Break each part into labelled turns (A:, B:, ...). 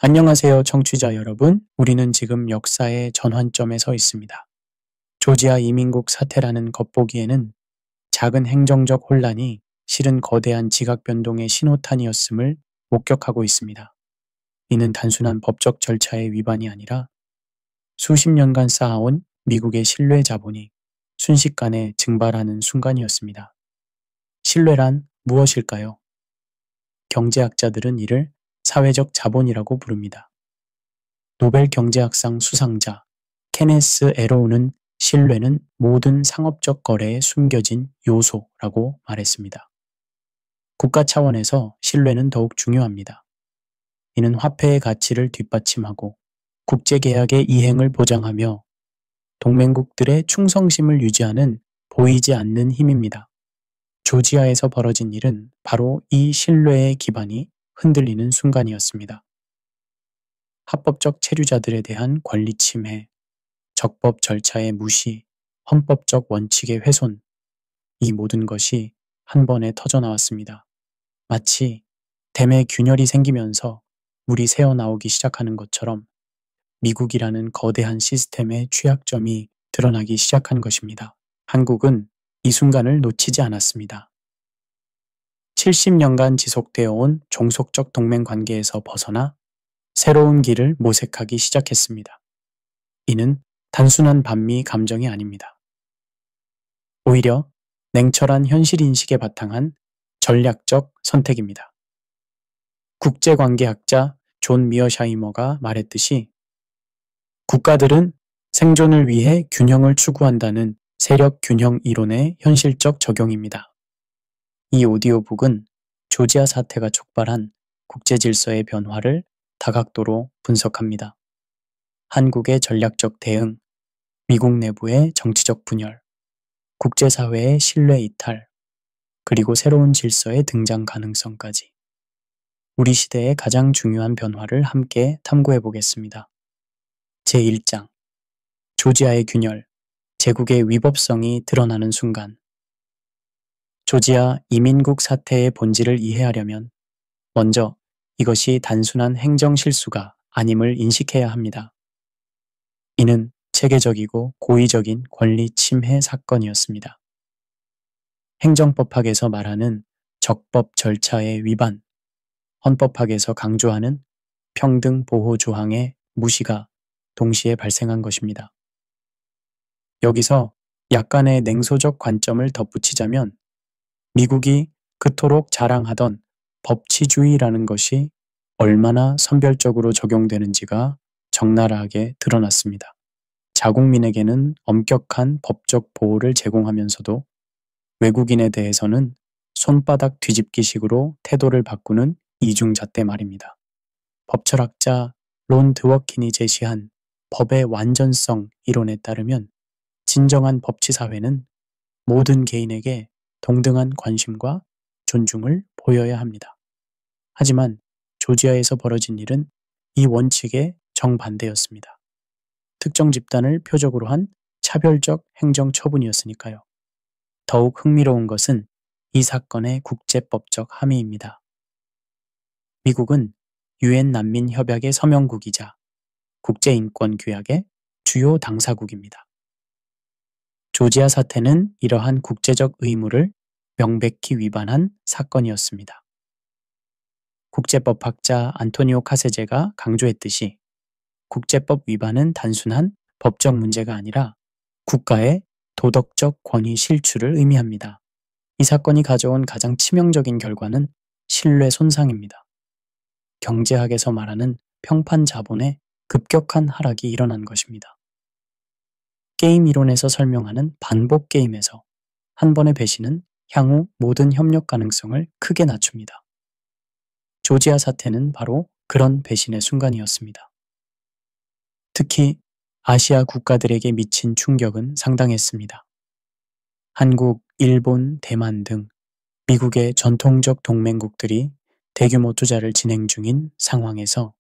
A: 안녕하세요, 청취자 여러분. 우리는 지금 역사의 전환점에 서 있습니다. 조지아 이민국 사태라는 겉보기에는 작은 행정적 혼란이 실은 거대한 지각 변동의 신호탄이었음을 목격하고 있습니다. 이는 단순한 법적 절차의 위반이 아니라 수십 년간 쌓아온 미국의 신뢰 자본이 순식간에 증발하는 순간이었습니다. 신뢰란 무엇일까요? 경제학자들은 이를 사회적 자본이라고 부릅니다. 노벨 경제학상 수상자 케네스 에로우는 신뢰는 모든 상업적 거래에 숨겨진 요소라고 말했습니다. 국가 차원에서 신뢰는 더욱 중요합니다. 이는 화폐의 가치를 뒷받침하고 국제계약의 이행을 보장하며 동맹국들의 충성심을 유지하는 보이지 않는 힘입니다. 조지아에서 벌어진 일은 바로 이 신뢰의 기반이 흔들리는 순간이었습니다. 합법적 체류자들에 대한 권리 침해, 적법 절차의 무시, 헌법적 원칙의 훼손, 이 모든 것이 한 번에 터져나왔습니다. 마치 댐에 균열이 생기면서 물이 새어나오기 시작하는 것처럼 미국이라는 거대한 시스템의 취약점이 드러나기 시작한 것입니다. 한국은 이 순간을 놓치지 않았습니다. 70년간 지속되어 온 종속적 동맹 관계에서 벗어나 새로운 길을 모색하기 시작했습니다. 이는 단순한 반미 감정이 아닙니다. 오히려 냉철한 현실인식에 바탕한 전략적 선택입니다. 국제관계학자 존 미어샤이머가 말했듯이 국가들은 생존을 위해 균형을 추구한다는 세력 균형 이론의 현실적 적용입니다. 이 오디오북은 조지아 사태가 촉발한 국제 질서의 변화를 다각도로 분석합니다. 한국의 전략적 대응, 미국 내부의 정치적 분열, 국제사회의 신뢰 이탈, 그리고 새로운 질서의 등장 가능성까지 우리 시대의 가장 중요한 변화를 함께 탐구해 보겠습니다. 제1장 조지아의 균열, 제국의 위법성이 드러나는 순간. 조지아 이민국 사태의 본질을 이해하려면 먼저 이것이 단순한 행정 실수가 아님을 인식해야 합니다. 이는 체계적이고 고의적인 권리 침해 사건이었습니다. 행정법학에서 말하는 적법 절차의 위반, 헌법학에서 강조하는 평등 보호 조항의 무시가 동시에 발생한 것입니다. 여기서 약간의 냉소적 관점을 덧붙이자면 미국이 그토록 자랑하던 법치주의라는 것이 얼마나 선별적으로 적용되는지가 적나라하게 드러났습니다. 자국민에게는 엄격한 법적 보호를 제공하면서도 외국인에 대해서는 손바닥 뒤집기식으로 태도를 바꾸는 이중잣대 말입니다. 법철학자 론 드워킨이 제시한 법의 완전성 이론에 따르면 진정한 법치사회는 모든 개인에게 동등한 관심과 존중을 보여야 합니다. 하지만 조지아에서 벌어진 일은 이 원칙의 정반대였습니다. 특정 집단을 표적으로 한 차별적 행정 처분이었으니까요. 더욱 흥미로운 것은 이 사건의 국제법적 함의입니다. 미국은 유엔 난민협약의 서명국이자 국제인권규약의 주요 당사국입니다. 조지아 사태는 이러한 국제적 의무를 명백히 위반한 사건이었습니다. 국제법학자 안토니오 카세제가 강조했듯이 국제법 위반은 단순한 법적 문제가 아니라 국가의 도덕적 권위 실추를 의미합니다. 이 사건이 가져온 가장 치명적인 결과는 신뢰 손상입니다. 경제학에서 말하는 평판 자본의 급격한 하락이 일어난 것입니다. 게임 이론에서 설명하는 반복 게임에서 한 번의 배신은 향후 모든 협력 가능성을 크게 낮춥니다. 조지아 사태는 바로 그런 배신의 순간이었습니다. 특히 아시아 국가들에게 미친 충격은 상당했습니다. 한국, 일본, 대만 등 미국의 전통적 동맹국들이 대규모 투자를 진행 중인 상황에서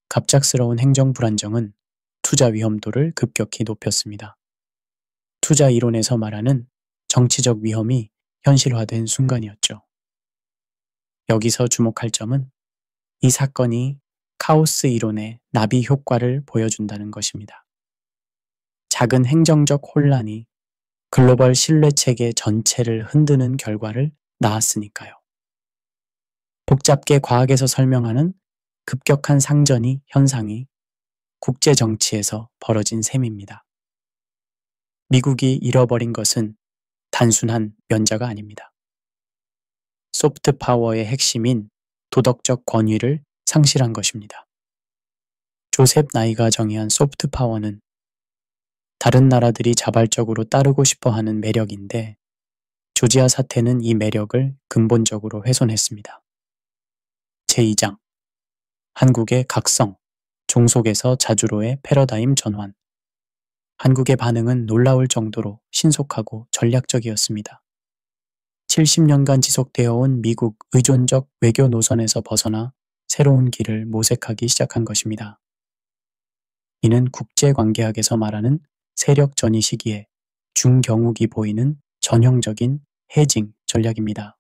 A: 갑작스러운 행정 불안정은 투자 위험도를 급격히 높였습니다. 투자 이론에서 말하는 정치적 위험이 현실화된 순간이었죠. 여기서 주목할 점은 이 사건이 카오스 이론의 나비 효과를 보여준다는 것입니다. 작은 행정적 혼란이 글로벌 신뢰 체계 전체를 흔드는 결과를 낳았으니까요. 복잡게 과학에서 설명하는 급격한 현상이 국제 정치에서 벌어진 셈입니다. 미국이 잃어버린 것은 단순한 면자가 아닙니다. 소프트 파워의 핵심인 도덕적 권위를 상실한 것입니다. 조셉 나이가 정의한 소프트 파워는 다른 나라들이 자발적으로 따르고 싶어 하는 매력인데 조지아 사태는 이 매력을 근본적으로 훼손했습니다. 제2장 한국의 각성, 종속에서 자주로의 패러다임 전환. 한국의 반응은 놀라울 정도로 신속하고 전략적이었습니다. 70년간 지속되어 온 미국 의존적 외교 노선에서 벗어나 새로운 길을 모색하기 시작한 것입니다. 이는 국제관계학에서 말하는 세력 전이 시기에 중경욱이 보이는 전형적인 해징 전략입니다.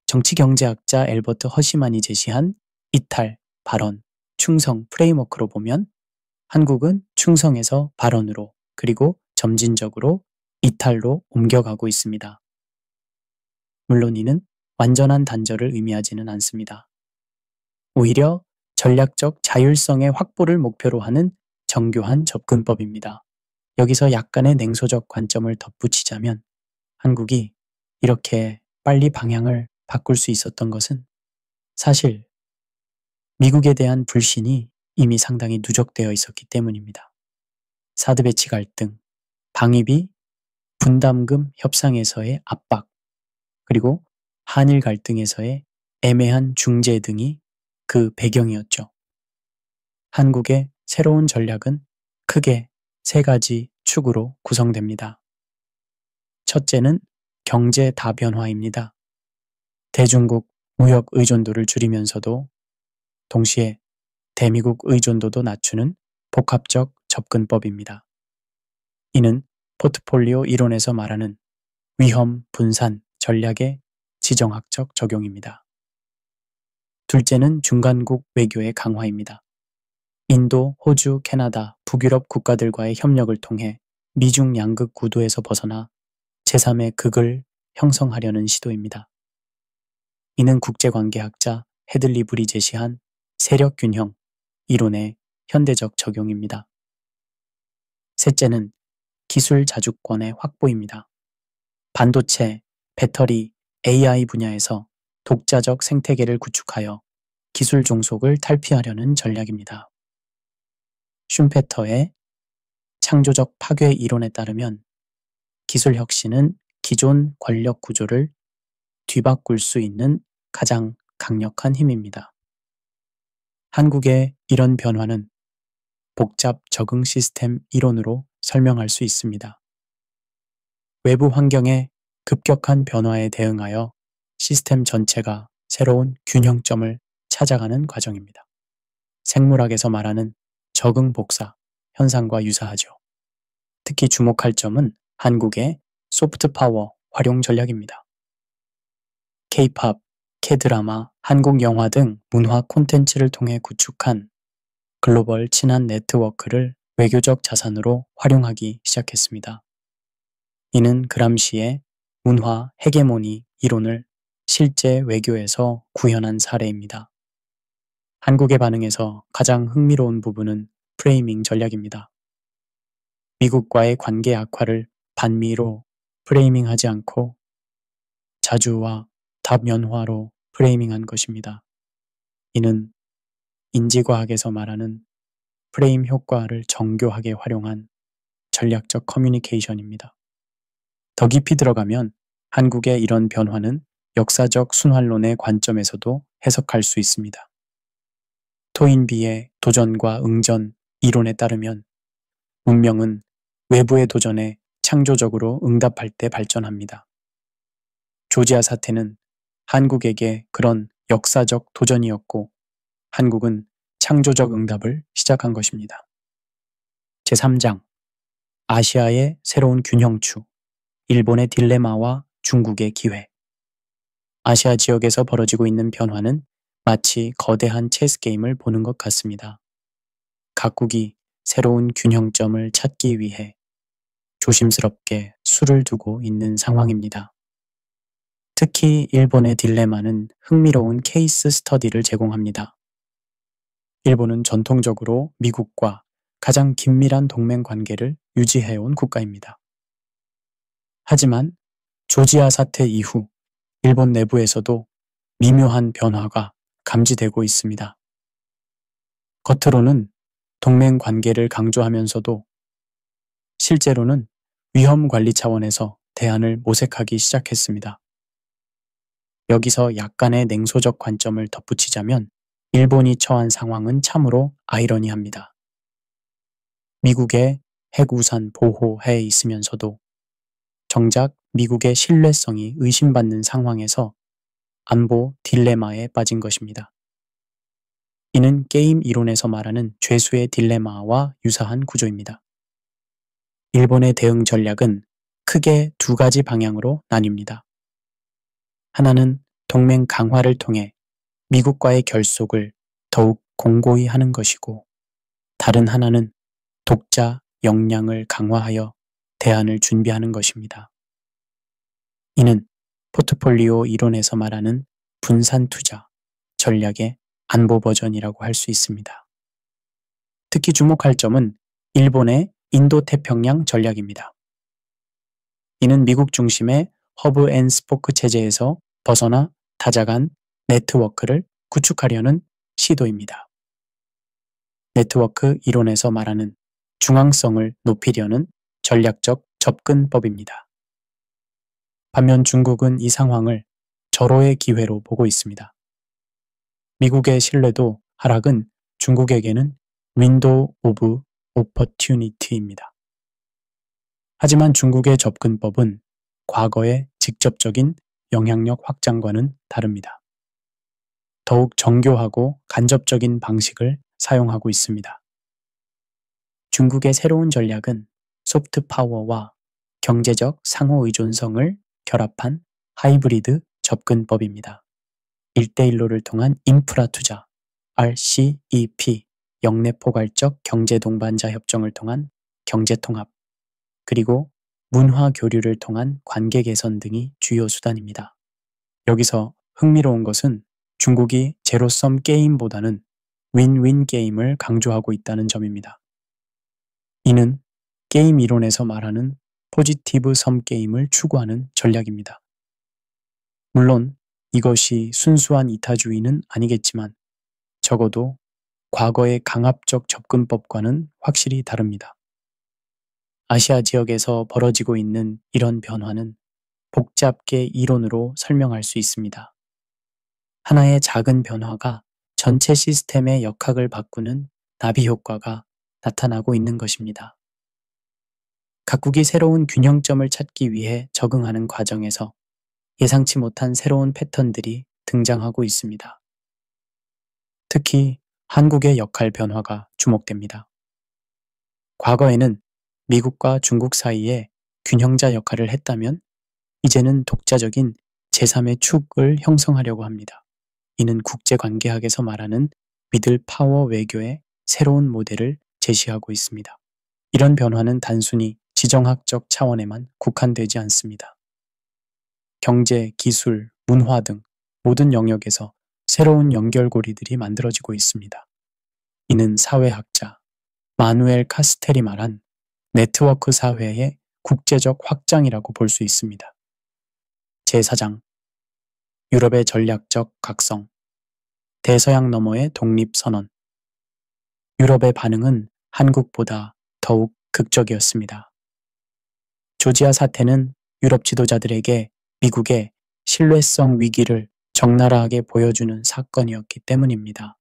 A: 정치경제학자 엘버트 허시만이 제시한 이탈, 발언, 충성 프레임워크로 보면 한국은 충성에서 발언으로 그리고 점진적으로 이탈로 옮겨가고 있습니다. 물론 이는 완전한 단절을 의미하지는 않습니다. 오히려 전략적 자율성의 확보를 목표로 하는 정교한 접근법입니다. 여기서 약간의 냉소적 관점을 덧붙이자면 한국이 이렇게 빨리 방향을 바꿀 수 있었던 것은 사실 미국에 대한 불신이 이미 상당히 누적되어 있었기 때문입니다. 사드 배치 갈등, 방위비, 분담금 협상에서의 압박, 그리고 한일 갈등에서의 애매한 중재 등이 그 배경이었죠. 한국의 새로운 전략은 크게 세 가지 축으로 구성됩니다. 첫째는 경제 다변화입니다. 대중국 무역 의존도를 줄이면서도 동시에 대미국 의존도도 낮추는 복합적 접근법입니다. 이는 포트폴리오 이론에서 말하는 위험 분산 전략의 지정학적 적용입니다. 둘째는 중간국 외교의 강화입니다. 인도, 호주, 캐나다, 북유럽 국가들과의 협력을 통해 미중 양극 구도에서 벗어나 제3의 극을 형성하려는 시도입니다. 이는 국제관계학자 헤들리 불이 제시한 세력균형 이론의 현대적 적용입니다. 셋째는 기술 자주권의 확보입니다. 반도체, 배터리, AI 분야에서 독자적 생태계를 구축하여 기술 종속을 탈피하려는 전략입니다. 슌페터의 창조적 파괴 이론에 따르면 기술 혁신은 기존 권력 구조를 뒤바꿀 수 있는 가장 강력한 힘입니다. 한국의 이런 변화는 복잡 적응 시스템 이론으로 설명할 수 있습니다. 외부 환경의 급격한 변화에 대응하여 시스템 전체가 새로운 균형점을 찾아가는 과정입니다. 생물학에서 말하는 적응 복사 현상과 유사하죠. 특히 주목할 점은 한국의 소프트 파워 활용 전략입니다. K-팝, K-드라마, 한국 영화 등 문화 콘텐츠를 통해 구축한 글로벌 친한 네트워크를 외교적 자산으로 활용하기 시작했습니다. 이는 그람시의 문화 헤게모니 이론을 실제 외교에서 구현한 사례입니다. 한국의 반응에서 가장 흥미로운 부분은 프레이밍 전략입니다. 미국과의 관계 악화를 반미로 프레이밍하지 않고 자주와 다면화로 프레이밍한 것입니다. 이는 인지과학에서 말하는 프레임 효과를 정교하게 활용한 전략적 커뮤니케이션입니다. 더 깊이 들어가면 한국의 이런 변화는 역사적 순환론의 관점에서도 해석할 수 있습니다. 토인비의 도전과 응전 이론에 따르면 문명은 외부의 도전에 창조적으로 응답할 때 발전합니다. 조지아 사태는 한국에게 그런 역사적 도전이었고 한국은 창조적 응답을 시작한 것입니다. 제3장 아시아의 새로운 균형추, 일본의 딜레마와 중국의 기회. 아시아 지역에서 벌어지고 있는 변화는 마치 거대한 체스 게임을 보는 것 같습니다. 각국이 새로운 균형점을 찾기 위해 조심스럽게 수를 두고 있는 상황입니다. 특히 일본의 딜레마는 흥미로운 케이스 스터디를 제공합니다. 일본은 전통적으로 미국과 가장 긴밀한 동맹 관계를 유지해온 국가입니다. 하지만 조지아 사태 이후 일본 내부에서도 미묘한 변화가 감지되고 있습니다. 겉으로는 동맹 관계를 강조하면서도 실제로는 위험 관리 차원에서 대안을 모색하기 시작했습니다. 여기서 약간의 냉소적 관점을 덧붙이자면 일본이 처한 상황은 참으로 아이러니합니다. 미국의 핵우산 보호해에 있으면서도 정작 미국의 신뢰성이 의심받는 상황에서 안보 딜레마에 빠진 것입니다. 이는 게임 이론에서 말하는 죄수의 딜레마와 유사한 구조입니다. 일본의 대응 전략은 크게 두 가지 방향으로 나뉩니다. 하나는 동맹 강화를 통해 미국과의 결속을 더욱 공고히 하는 것이고, 다른 하나는 독자 역량을 강화하여 대안을 준비하는 것입니다. 이는 포트폴리오 이론에서 말하는 분산 투자 전략의 안보 버전이라고 할 수 있습니다. 특히 주목할 점은 일본의 인도태평양 전략입니다. 이는 미국 중심의 허브 앤 스포크 체제에서 벗어나 다자간 네트워크를 구축하려는 시도입니다. 네트워크 이론에서 말하는 중앙성을 높이려는 전략적 접근법입니다. 반면 중국은 이 상황을 절호의 기회로 보고 있습니다. 미국의 신뢰도 하락은 중국에게는 윈도우 오브 오퍼튜니티입니다. 하지만 중국의 접근법은 과거의 직접적인 영향력 확장과는 다릅니다. 더욱 정교하고 간접적인 방식을 사용하고 있습니다. 중국의 새로운 전략은 소프트 파워와 경제적 상호 의존성을 결합한 하이브리드 접근법입니다. 1대1로를 통한 인프라 투자, RCEP, 역내 포괄적 경제 동반자 협정을 통한 경제 통합, 그리고 문화 교류를 통한 관계 개선 등이 주요 수단입니다. 여기서 흥미로운 것은 중국이 제로섬 게임보다는 윈윈 게임을 강조하고 있다는 점입니다. 이는 게임 이론에서 말하는 포지티브 섬 게임을 추구하는 전략입니다. 물론 이것이 순수한 이타주의는 아니겠지만 적어도 과거의 강압적 접근법과는 확실히 다릅니다. 아시아 지역에서 벌어지고 있는 이런 변화는 복잡게 이론으로 설명할 수 있습니다. 하나의 작은 변화가 전체 시스템의 역학을 바꾸는 나비 효과가 나타나고 있는 것입니다. 각국이 새로운 균형점을 찾기 위해 적응하는 과정에서 예상치 못한 새로운 패턴들이 등장하고 있습니다. 특히 한국의 역할 변화가 주목됩니다. 과거에는 미국과 중국 사이에 균형자 역할을 했다면 이제는 독자적인 제3의 축을 형성하려고 합니다. 이는 국제관계학에서 말하는 미들 파워 외교의 새로운 모델을 제시하고 있습니다. 이런 변화는 단순히 지정학적 차원에만 국한되지 않습니다. 경제, 기술, 문화 등 모든 영역에서 새로운 연결고리들이 만들어지고 있습니다. 이는 사회학자 마누엘 카스텔이 말한 네트워크 사회의 국제적 확장이라고 볼 수 있습니다. 제4장 유럽의 전략적 각성 대서양 너머의 독립선언 유럽의 반응은 한국보다 더욱 극적이었습니다. 조지아 사태는 유럽 지도자들에게 미국의 신뢰성 위기를 적나라하게 보여주는 사건이었기 때문입니다.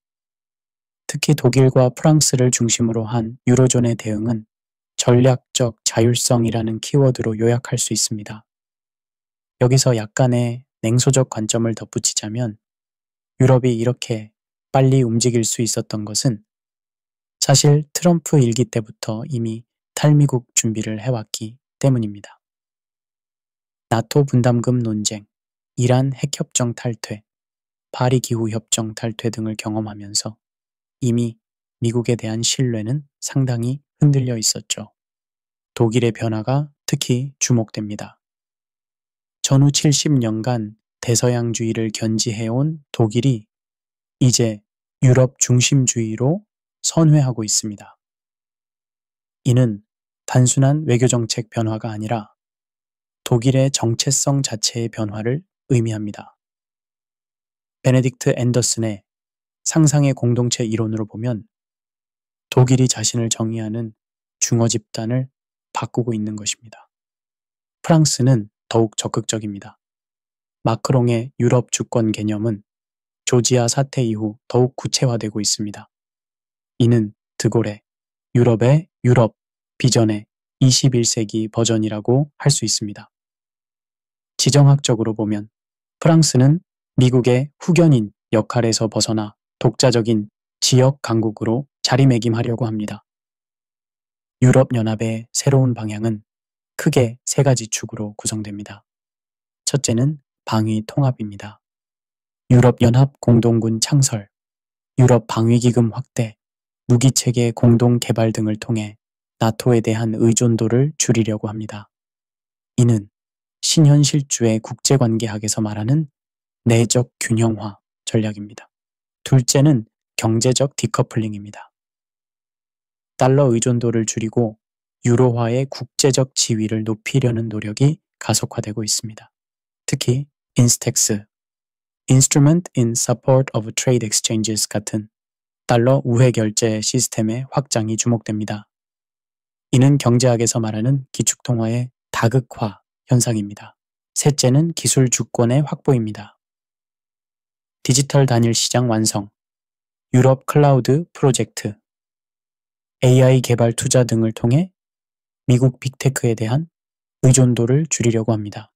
A: 특히 독일과 프랑스를 중심으로 한 유로존의 대응은 전략적 자율성이라는 키워드로 요약할 수 있습니다. 여기서 약간의 냉소적 관점을 덧붙이자면 유럽이 이렇게 빨리 움직일 수 있었던 것은 사실 트럼프 일기 때부터 이미 탈미국 준비를 해왔기 때문입니다. 나토 분담금 논쟁, 이란 핵협정 탈퇴, 파리 기후 협정 탈퇴 등을 경험하면서 이미 미국에 대한 신뢰는 상당히 흔들려 있었죠. 독일의 변화가 특히 주목됩니다. 전후 70년간 대서양주의를 견지해온 독일이 이제 유럽 중심주의로 선회하고 있습니다. 이는 단순한 외교정책 변화가 아니라 독일의 정체성 자체의 변화를 의미합니다. 베네딕트 앤더슨의 상상의 공동체 이론으로 보면 독일이 자신을 정의하는 중어 집단을 바꾸고 있는 것입니다. 프랑스는 더욱 적극적입니다. 마크롱의 유럽 주권 개념은 조지아 사태 이후 더욱 구체화되고 있습니다. 이는 드골의 유럽의 유럽 비전의 21세기 버전이라고 할 수 있습니다. 지정학적으로 보면 프랑스는 미국의 후견인 역할에서 벗어나 독자적인 지역 강국으로 자리매김하려고 합니다. 유럽연합의 새로운 방향은 크게 세 가지 축으로 구성됩니다. 첫째는 방위 통합입니다. 유럽연합 공동군 창설, 유럽 방위기금 확대, 무기체계 공동 개발 등을 통해 나토에 대한 의존도를 줄이려고 합니다. 이는 신현실주의 국제관계학에서 말하는 내적 균형화 전략입니다. 둘째는 경제적 디커플링입니다. 달러 의존도를 줄이고 유로화의 국제적 지위를 높이려는 노력이 가속화되고 있습니다. 특히 인스텍스, Instrument in Support of Trade Exchanges 같은 달러 우회 결제 시스템의 확장이 주목됩니다. 이는 경제학에서 말하는 기축통화의 다극화 현상입니다. 셋째는 기술 주권의 확보입니다. 디지털 단일 시장 완성, 유럽 클라우드 프로젝트, AI 개발 투자 등을 통해 미국 빅테크에 대한 의존도를 줄이려고 합니다.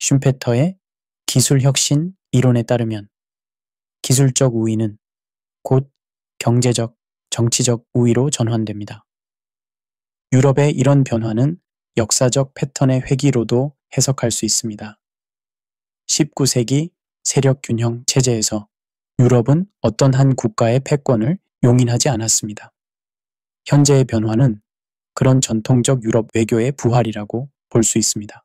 A: 슌페터의 기술 혁신 이론에 따르면 기술적 우위는 곧 경제적, 정치적 우위로 전환됩니다. 유럽의 이런 변화는 역사적 패턴의 회귀로도 해석할 수 있습니다. 19세기 세력균형 체제에서 유럽은 어떤 한 국가의 패권을 용인하지 않았습니다. 현재의 변화는 그런 전통적 유럽 외교의 부활이라고 볼 수 있습니다.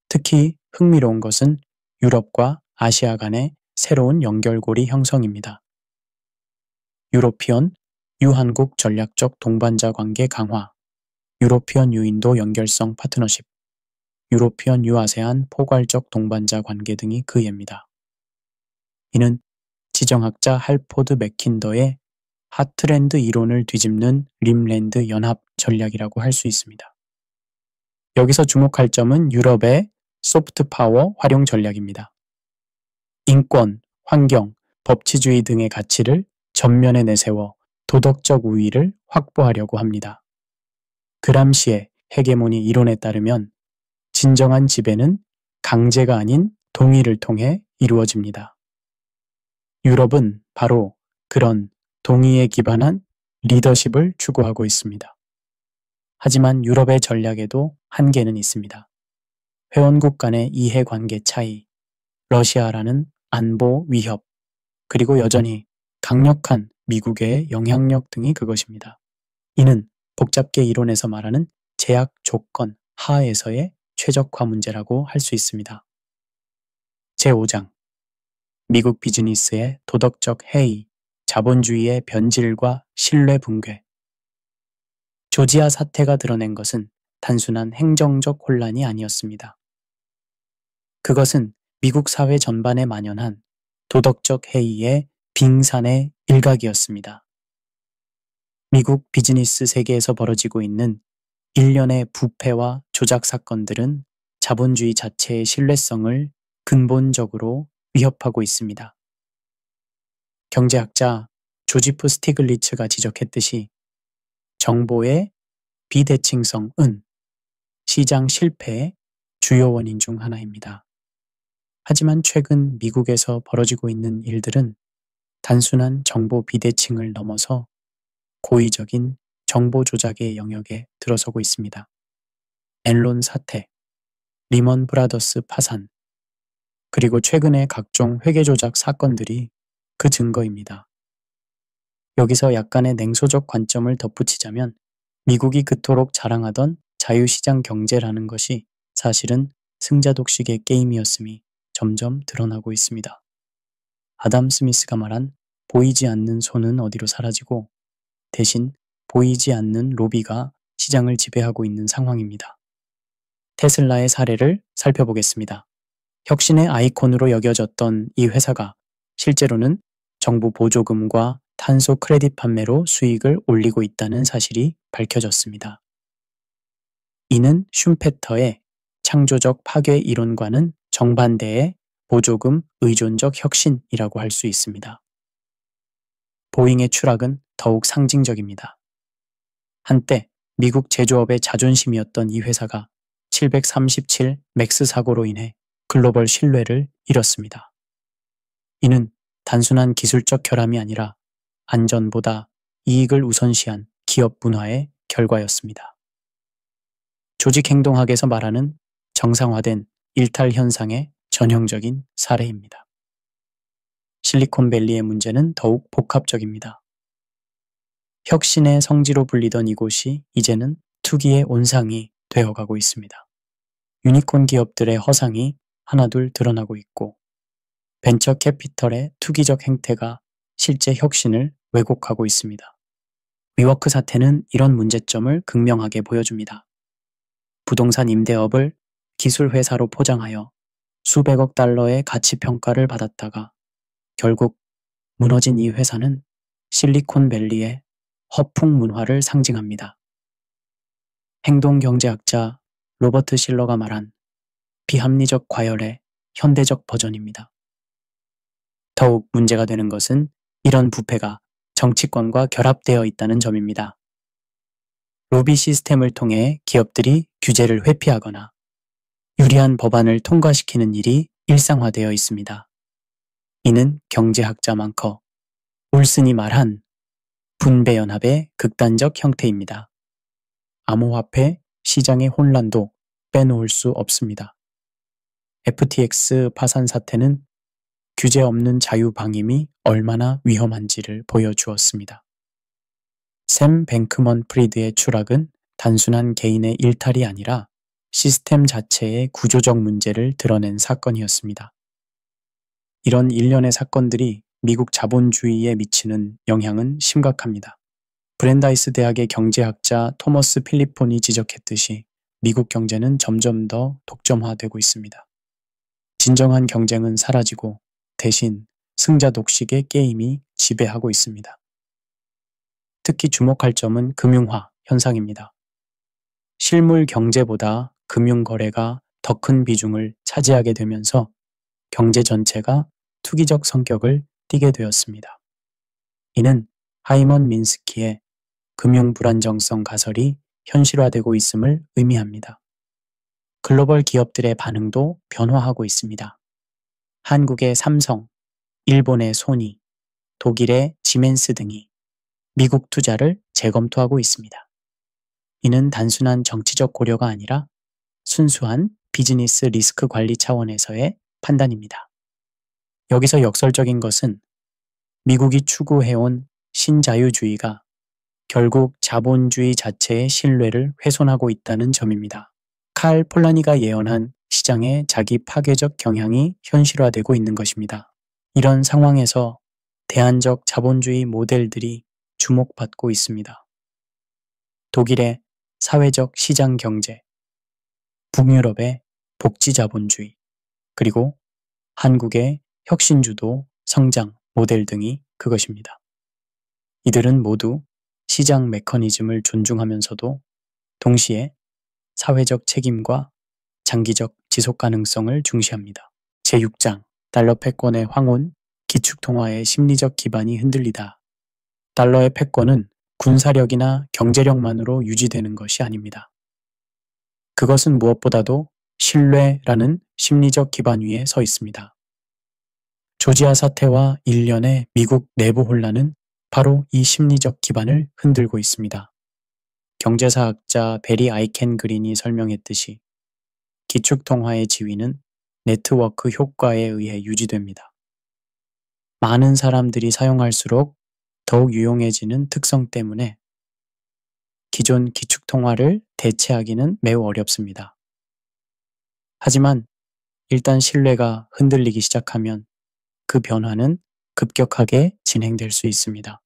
A: 특히 흥미로운 것은 유럽과 아시아 간의 새로운 연결고리 형성입니다. 유로피언 유한국 전략적 동반자 관계 강화, 유로피언 유인도 연결성 파트너십, 유로피언 유아세안 포괄적 동반자 관계 등이 그 예입니다. 이는 지정학자 할포드 맥킨더의 하트랜드 이론을 뒤집는 림랜드 연합 전략이라고 할 수 있습니다. 여기서 주목할 점은 유럽의 소프트 파워 활용 전략입니다. 인권, 환경, 법치주의 등의 가치를 전면에 내세워 도덕적 우위를 확보하려고 합니다. 그람시의 헤게모니 이론에 따르면 진정한 지배는 강제가 아닌 동의를 통해 이루어집니다. 유럽은 바로 그런 동의에 기반한 리더십을 추구하고 있습니다. 하지만 유럽의 전략에도 한계는 있습니다. 회원국 간의 이해관계 차이, 러시아라는 안보 위협, 그리고 여전히 강력한 미국의 영향력 등이 그것입니다. 이는 복잡계 이론에서 말하는 제약 조건 하에서의 최적화 문제라고 할 수 있습니다. 제5장 미국 비즈니스의 도덕적 해이, 자본주의의 변질과 신뢰 붕괴. 조지아 사태가 드러낸 것은 단순한 행정적 혼란이 아니었습니다. 그것은 미국 사회 전반에 만연한 도덕적 해이의 빙산의 일각이었습니다. 미국 비즈니스 세계에서 벌어지고 있는 일련의 부패와 조작 사건들은 자본주의 자체의 신뢰성을 근본적으로 위협하고 있습니다. 경제학자 조지프 스티글리츠가 지적했듯이 정보의 비대칭성은 시장 실패의 주요 원인 중 하나입니다. 하지만 최근 미국에서 벌어지고 있는 일들은 단순한 정보 비대칭을 넘어서 고의적인 정보 조작의 영역에 들어서고 있습니다. 엔론 사태, 리먼 브라더스 파산, 그리고 최근의 각종 회계 조작 사건들이 그 증거입니다. 여기서 약간의 냉소적 관점을 덧붙이자면 미국이 그토록 자랑하던 자유시장 경제라는 것이 사실은 승자독식의 게임이었음이 점점 드러나고 있습니다. 아담 스미스가 말한 보이지 않는 손은 어디로 사라지고 대신 보이지 않는 로비가 시장을 지배하고 있는 상황입니다. 테슬라의 사례를 살펴보겠습니다. 혁신의 아이콘으로 여겨졌던 이 회사가 실제로는 정부 보조금과 탄소 크레딧 판매로 수익을 올리고 있다는 사실이 밝혀졌습니다. 이는 슌페터의 창조적 파괴 이론과는 정반대의 보조금 의존적 혁신이라고 할 수 있습니다. 보잉의 추락은 더욱 상징적입니다. 한때 미국 제조업의 자존심이었던 이 회사가 737 맥스 사고로 인해 글로벌 신뢰를 잃었습니다. 이는 단순한 기술적 결함이 아니라 안전보다 이익을 우선시한 기업 문화의 결과였습니다. 조직행동학에서 말하는 정상화된 일탈 현상의 전형적인 사례입니다. 실리콘밸리의 문제는 더욱 복합적입니다. 혁신의 성지로 불리던 이곳이 이제는 투기의 온상이 되어가고 있습니다. 유니콘 기업들의 허상이 하나둘 드러나고 있고 벤처 캐피털의 투기적 행태가 실제 혁신을 왜곡하고 있습니다. 위워크 사태는 이런 문제점을 극명하게 보여줍니다. 부동산 임대업을 기술회사로 포장하여 수백억 달러의 가치평가를 받았다가 결국 무너진 이 회사는 실리콘밸리의 허풍 문화를 상징합니다. 행동경제학자 로버트 실러가 말한 비합리적 과열의 현대적 버전입니다. 더욱 문제가 되는 것은 이런 부패가 정치권과 결합되어 있다는 점입니다. 로비 시스템을 통해 기업들이 규제를 회피하거나 유리한 법안을 통과시키는 일이 일상화되어 있습니다. 이는 경제학자 많고 울슨이 말한 분배연합의 극단적 형태입니다. 암호화폐 시장의 혼란도 빼놓을 수 없습니다. FTX 파산 사태는 규제 없는 자유방임이 얼마나 위험한지를 보여주었습니다. 샘 뱅크먼 프리드의 추락은 단순한 개인의 일탈이 아니라 시스템 자체의 구조적 문제를 드러낸 사건이었습니다. 이런 일련의 사건들이 미국 자본주의에 미치는 영향은 심각합니다. 브랜다이스 대학의 경제학자 토머스 필리폰이 지적했듯이 미국 경제는 점점 더 독점화되고 있습니다. 진정한 경쟁은 사라지고 대신 승자 독식의 게임이 지배하고 있습니다. 특히 주목할 점은 금융화 현상입니다. 실물 경제보다 금융 거래가 더 큰 비중을 차지하게 되면서 경제 전체가 투기적 성격을 띠게 되었습니다. 이는 하이먼 민스키의 금융 불안정성 가설이 현실화되고 있음을 의미합니다. 글로벌 기업들의 반응도 변화하고 있습니다. 한국의 삼성, 일본의 소니, 독일의 지멘스 등이 미국 투자를 재검토하고 있습니다. 이는 단순한 정치적 고려가 아니라 순수한 비즈니스 리스크 관리 차원에서의 판단입니다. 여기서 역설적인 것은 미국이 추구해온 신자유주의가 결국 자본주의 자체의 신뢰를 훼손하고 있다는 점입니다. 칼 폴라니가 예언한 시장의 자기 파괴적 경향이 현실화되고 있는 것입니다. 이런 상황에서 대안적 자본주의 모델들이 주목받고 있습니다. 독일의 사회적 시장 경제, 북유럽의 복지 자본주의, 그리고 한국의 혁신주도 성장 모델 등이 그것입니다. 이들은 모두 시장 메커니즘을 존중하면서도 동시에 사회적 책임과 장기적 지속 가능성을 중시합니다. 제6장 달러 패권의 황혼, 기축통화의 심리적 기반이 흔들리다. 달러의 패권은 군사력이나 경제력만으로 유지되는 것이 아닙니다. 그것은 무엇보다도 신뢰라는 심리적 기반 위에 서 있습니다. 조지아 사태와 일련의 미국 내부 혼란은 바로 이 심리적 기반을 흔들고 있습니다. 경제사학자 베리 아이켄 그린이 설명했듯이 기축통화의 지위는 네트워크 효과에 의해 유지됩니다. 많은 사람들이 사용할수록 더욱 유용해지는 특성 때문에 기존 기축통화를 대체하기는 매우 어렵습니다. 하지만 일단 신뢰가 흔들리기 시작하면 그 변화는 급격하게 진행될 수 있습니다.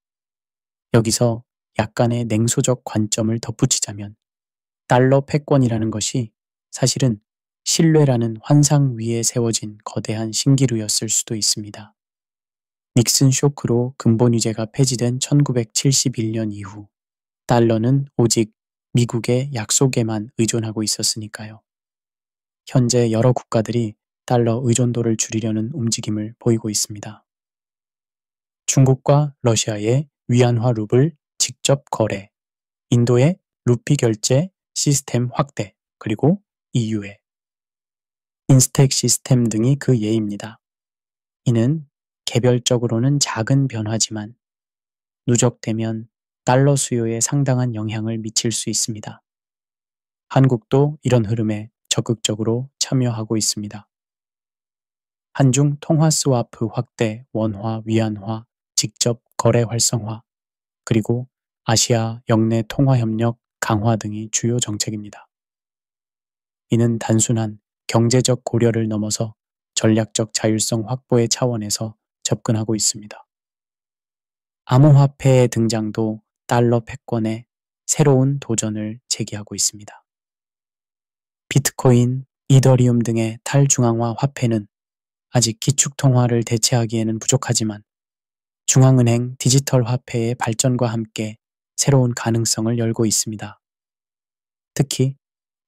A: 여기서 약간의 냉소적 관점을 덧붙이자면 달러 패권이라는 것이 사실은 신뢰라는 환상 위에 세워진 거대한 신기루였을 수도 있습니다. 닉슨 쇼크로 근본 위제가 폐지된 1971년 이후 달러는 오직 미국의 약속에만 의존하고 있었으니까요. 현재 여러 국가들이 달러 의존도를 줄이려는 움직임을 보이고 있습니다. 중국과 러시아의 위안화 루블 직접 거래, 인도의 루피 결제 시스템 확대, 그리고 EU의 인스택 시스템 등이 그 예입니다. 이는 개별적으로는 작은 변화지만 누적되면 달러 수요에 상당한 영향을 미칠 수 있습니다. 한국도 이런 흐름에 적극적으로 참여하고 있습니다. 한중 통화 스와프 확대, 원화, 위안화, 직접 거래 활성화, 그리고 아시아 역내 통화 협력 강화 등이 주요 정책입니다. 이는 단순한 경제적 고려를 넘어서 전략적 자율성 확보의 차원에서 접근하고 있습니다. 암호화폐의 등장도 달러 패권에 새로운 도전을 제기하고 있습니다. 비트코인, 이더리움 등의 탈중앙화 화폐는 아직 기축통화를 대체하기에는 부족하지만 중앙은행 디지털 화폐의 발전과 함께 새로운 가능성을 열고 있습니다. 특히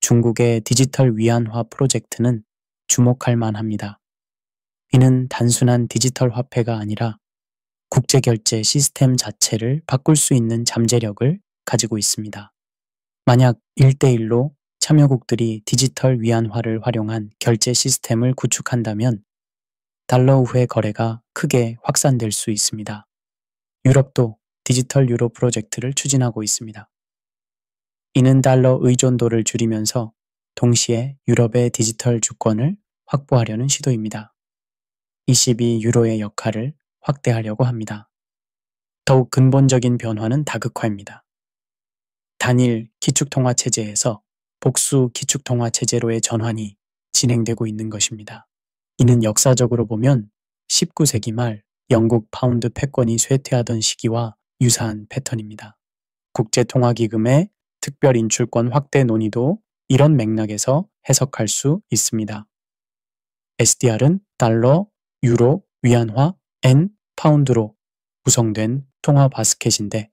A: 중국의 디지털 위안화 프로젝트는 주목할 만합니다. 이는 단순한 디지털 화폐가 아니라 국제결제 시스템 자체를 바꿀 수 있는 잠재력을 가지고 있습니다. 만약 1대1로 참여국들이 디지털 위안화를 활용한 결제 시스템을 구축한다면 달러 우회 거래가 크게 확산될 수 있습니다. 유럽도 디지털 유로 프로젝트를 추진하고 있습니다. 이는 달러 의존도를 줄이면서 동시에 유럽의 디지털 주권을 확보하려는 시도입니다. 22 유로의 역할을 확대하려고 합니다. 더욱 근본적인 변화는 다극화입니다. 단일 기축통화 체제에서 복수 기축통화 체제로의 전환이 진행되고 있는 것입니다. 이는 역사적으로 보면 19세기 말 영국 파운드 패권이 쇠퇴하던 시기와 유사한 패턴입니다. 국제통화기금의 특별 인출권 확대 논의도 이런 맥락에서 해석할 수 있습니다. SDR은 달러, 유로, 위안화, 엔, 파운드로 구성된 통화 바스켓인데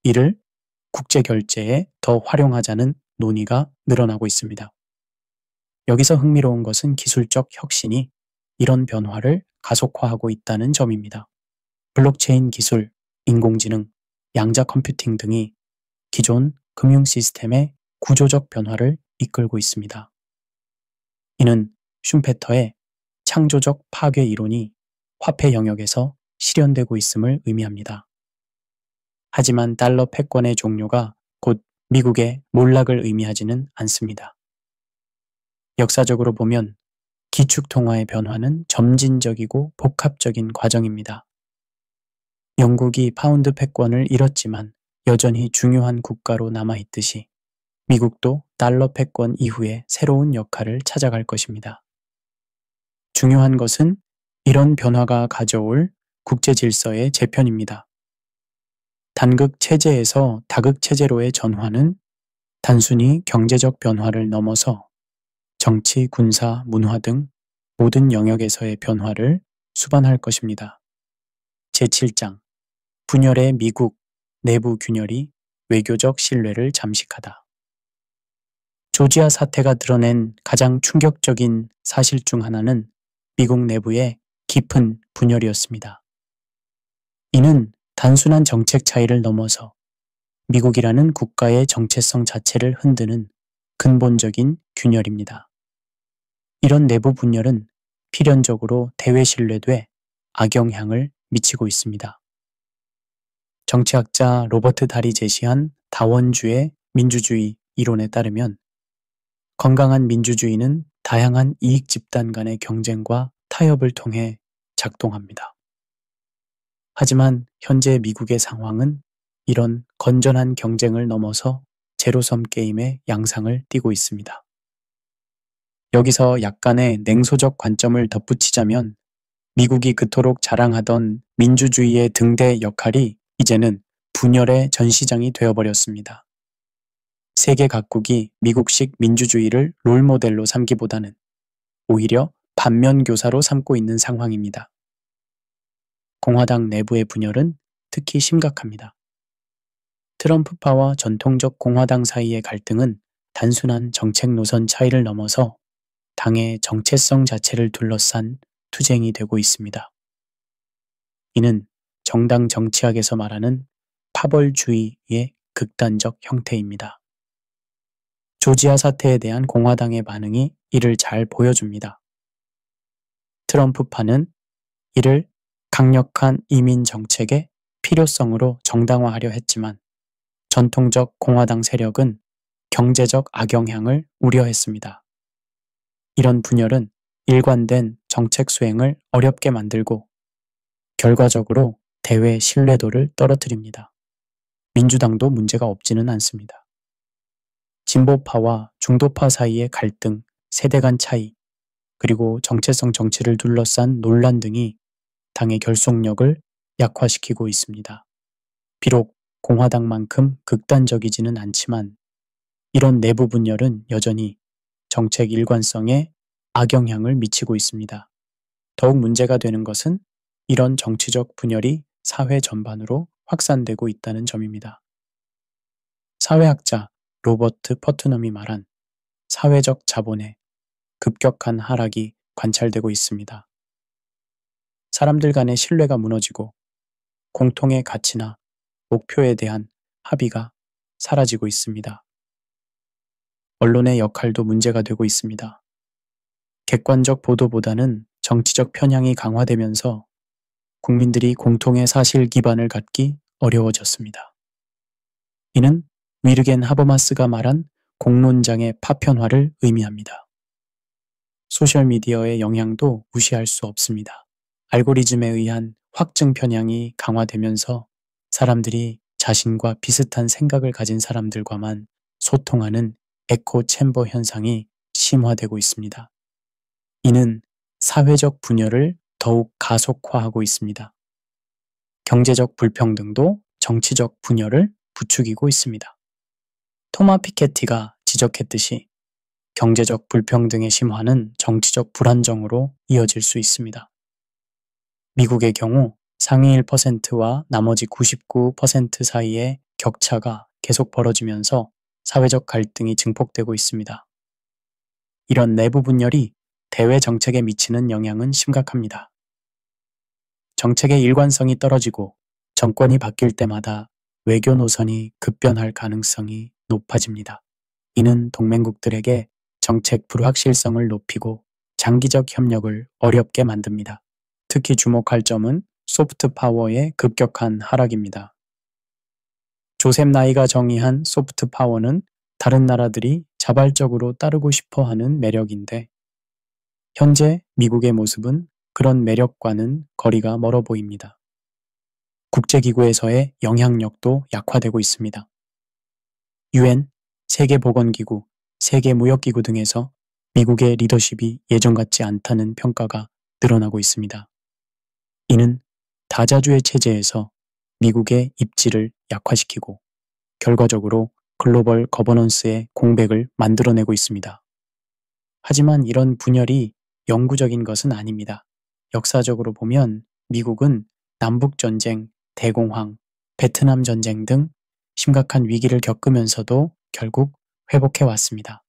A: 이를 국제결제에 더 활용하자는 논의가 늘어나고 있습니다. 여기서 흥미로운 것은 기술적 혁신이 이런 변화를 가속화하고 있다는 점입니다. 블록체인 기술, 인공지능, 양자 컴퓨팅 등이 기존 금융 시스템의 구조적 변화를 이끌고 있습니다. 이는 슌페터의 창조적 파괴 이론이 화폐 영역에서 실현되고 있음을 의미합니다. 하지만 달러 패권의 종료가 곧 미국의 몰락을 의미하지는 않습니다. 역사적으로 보면 기축통화의 변화는 점진적이고 복합적인 과정입니다. 영국이 파운드 패권을 잃었지만 여전히 중요한 국가로 남아있듯이 미국도 달러 패권 이후에 새로운 역할을 찾아갈 것입니다. 중요한 것은 이런 변화가 가져올 국제 질서의 재편입니다. 단극 체제에서 다극 체제로의 전환은 단순히 경제적 변화를 넘어서 정치, 군사, 문화 등 모든 영역에서의 변화를 수반할 것입니다. 제7장 분열의 미국 내부 균열이 외교적 신뢰를 잠식하다. 조지아 사태가 드러낸 가장 충격적인 사실 중 하나는 미국 내부의 깊은 분열이었습니다. 이는 단순한 정책 차이를 넘어서 미국이라는 국가의 정체성 자체를 흔드는 근본적인 균열입니다. 이런 내부 분열은 필연적으로 대외 신뢰도에 악영향을 미치고 있습니다. 정치학자 로버트 달이 제시한 다원주의 민주주의 이론에 따르면 건강한 민주주의는 다양한 이익 집단 간의 경쟁과 타협을 통해 작동합니다. 하지만 현재 미국의 상황은 이런 건전한 경쟁을 넘어서 제로섬 게임의 양상을 띠고 있습니다. 여기서 약간의 냉소적 관점을 덧붙이자면 미국이 그토록 자랑하던 민주주의의 등대 역할이 이제는 분열의 전시장이 되어버렸습니다. 세계 각국이 미국식 민주주의를 롤모델로 삼기보다는 오히려 반면교사로 삼고 있는 상황입니다. 공화당 내부의 분열은 특히 심각합니다. 트럼프파와 전통적 공화당 사이의 갈등은 단순한 정책 노선 차이를 넘어서 당의 정체성 자체를 둘러싼 투쟁이 되고 있습니다. 이는 정당 정치학에서 말하는 파벌주의의 극단적 형태입니다. 조지아 사태에 대한 공화당의 반응이 이를 잘 보여줍니다. 트럼프파는 이를 강력한 이민 정책의 필요성으로 정당화하려 했지만 전통적 공화당 세력은 경제적 악영향을 우려했습니다. 이런 분열은 일관된 정책 수행을 어렵게 만들고 결과적으로 대외 신뢰도를 떨어뜨립니다. 민주당도 문제가 없지는 않습니다. 진보파와 중도파 사이의 갈등, 세대 간 차이, 그리고 정체성 정치를 둘러싼 논란 등이 당의 결속력을 약화시키고 있습니다. 비록 공화당만큼 극단적이지는 않지만 이런 내부 분열은 여전히 정책 일관성에 악영향을 미치고 있습니다. 더욱 문제가 되는 것은 이런 정치적 분열이 사회 전반으로 확산되고 있다는 점입니다. 사회학자 로버트 퍼트넘이 말한 사회적 자본의 급격한 하락이 관찰되고 있습니다. 사람들 간의 신뢰가 무너지고 공통의 가치나 목표에 대한 합의가 사라지고 있습니다. 언론의 역할도 문제가 되고 있습니다. 객관적 보도보다는 정치적 편향이 강화되면서 국민들이 공통의 사실 기반을 갖기 어려워졌습니다. 이는 위르겐 하버마스가 말한 공론장의 파편화를 의미합니다. 소셜미디어의 영향도 무시할 수 없습니다. 알고리즘에 의한 확증 편향이 강화되면서 사람들이 자신과 비슷한 생각을 가진 사람들과만 소통하는 에코 챔버 현상이 심화되고 있습니다. 이는 사회적 분열을 더욱 가속화하고 있습니다. 경제적 불평등도 정치적 분열을 부추기고 있습니다. 토마 피케티가 지적했듯이 경제적 불평등의 심화는 정치적 불안정으로 이어질 수 있습니다. 미국의 경우 상위 1%와 나머지 99% 사이의 격차가 계속 벌어지면서 사회적 갈등이 증폭되고 있습니다. 이런 내부 분열이 대외 정책에 미치는 영향은 심각합니다. 정책의 일관성이 떨어지고 정권이 바뀔 때마다 외교 노선이 급변할 가능성이 높아집니다. 이는 동맹국들에게 정책 불확실성을 높이고 장기적 협력을 어렵게 만듭니다. 특히 주목할 점은 소프트 파워의 급격한 하락입니다. 조셉 나이가 정의한 소프트 파워는 다른 나라들이 자발적으로 따르고 싶어 하는 매력인데 현재 미국의 모습은 그런 매력과는 거리가 멀어 보입니다. 국제기구에서의 영향력도 약화되고 있습니다. UN, 세계보건기구, 세계무역기구 등에서 미국의 리더십이 예전 같지 않다는 평가가 늘어나고 있습니다. 이는 다자주의 체제에서 미국의 입지를 약화시키고 결과적으로 글로벌 거버넌스의 공백을 만들어내고 있습니다. 하지만 이런 분열이 영구적인 것은 아닙니다. 역사적으로 보면 미국은 남북전쟁, 대공황, 베트남 전쟁 등 심각한 위기를 겪으면서도 결국 회복해 왔습니다.